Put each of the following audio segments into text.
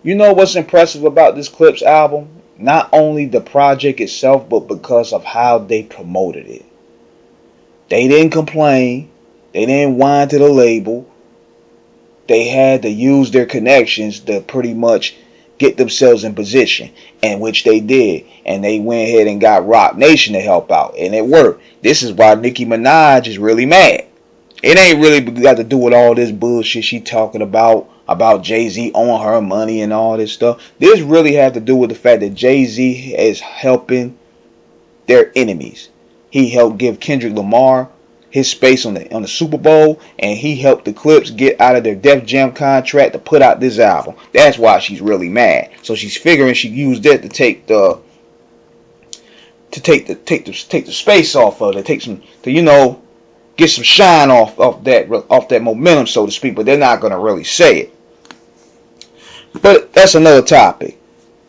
You know what's impressive about this Clipse album? Not only the project itself, but because of how they promoted it. They didn't complain. They didn't whine to the label. They had to use their connections to pretty much get themselves in position, and which they did. And they went ahead and got Rock Nation to help out, and it worked. This is why Nicki Minaj is really mad. It ain't really got to do with all this bullshit she talking about Jay-Z on her money and all this stuff. This really has to do with the fact that Jay-Z is helping their enemies. He helped give Kendrick Lamar his space on the Super Bowl, and he helped the Clipse get out of their Def Jam contract to put out this album. That's why she's really mad. So she's figuring she used that to take the space off of it, take some to get some shine off that momentum, so to speak. But they're not gonna really say it. But that's another topic.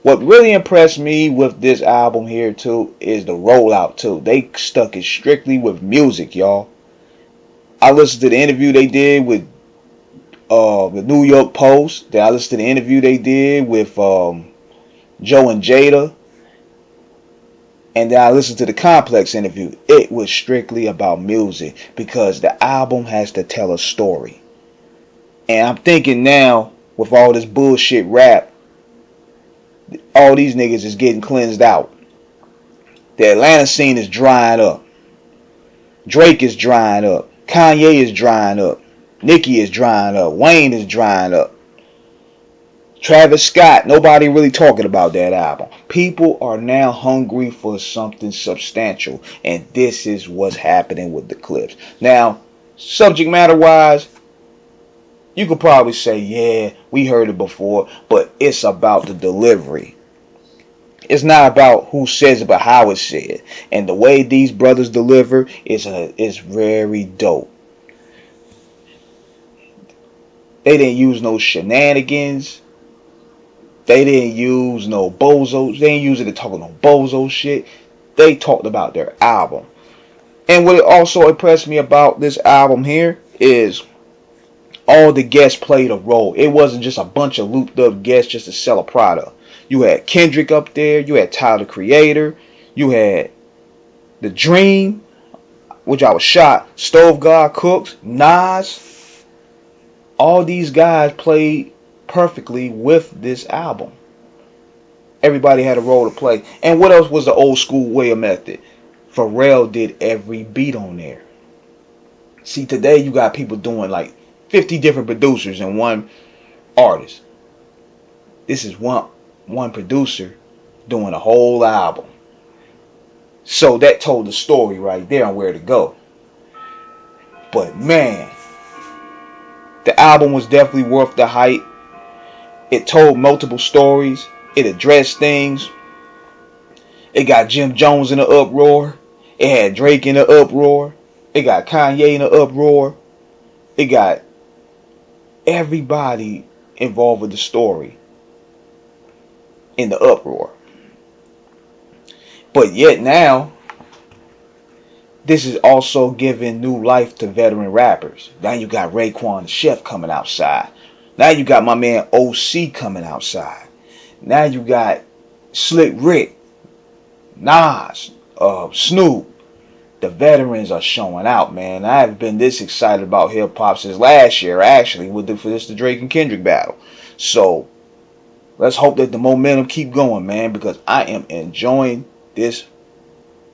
What really impressed me with this album here too is the rollout too. They stuck it strictly with music, y'all. I listened to the interview they did with the New York Post. Then I listened to the interview they did with Joe and Jada. And then I listened to the Complex interview. It was strictly about music because the album has to tell a story. And I'm thinking now, with all this bullshit rap, all these niggas is getting cleansed out. The Atlanta scene is drying up. Drake is drying up. Kanye is drying up. Nicki is drying up. Wayne is drying up. Travis Scott, nobody really talking about that album. People are now hungry for something substantial, and this is what's happening with the Clipse. Now, subject matter wise, you could probably say, yeah, we heard it before, but it's about the delivery. It's not about who says it, but how it's said. And the way these brothers deliver is very dope. They didn't use no shenanigans. They didn't use no bozo. They didn't use it to talk no bozo shit. They talked about their album. And what also impressed me about this album here is all the guests played a role. It wasn't just a bunch of looped up guests just to sell a product. You had Kendrick up there. You had Tyler the Creator. You had The Dream, which I was shocked. Stove God Cooks, Nas. All these guys played perfectly with this album. Everybody had a role to play. And what else was the old school way of method? Pharrell did every beat on there. See, today you got people doing like 50 different producers and one artist. This is one producer doing a whole album. So that told the story right there on where to go. But man, the album was definitely worth the hype. It told multiple stories. It addressed things. It got Jim Jones in the uproar. It had Drake in the uproar. It got Kanye in the uproar. It got everybody involved with the story in the uproar. But yet now, this is also giving new life to veteran rappers. Now you got Raekwon the Chef coming outside. Now you got my man OC coming outside. Now you got Slick Rick, Nas, Snoop. The veterans are showing out, man. I haven't been this excited about hip hop since last year, actually, with the Drake and Kendrick battle. So let's hope that the momentum keep going, man, because I am enjoying this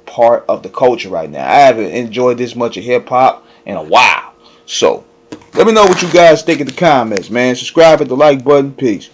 part of the culture right now. I haven't enjoyed this much of hip hop in a while. So let me know what you guys think in the comments, man. Subscribe, hit the like button. Peace.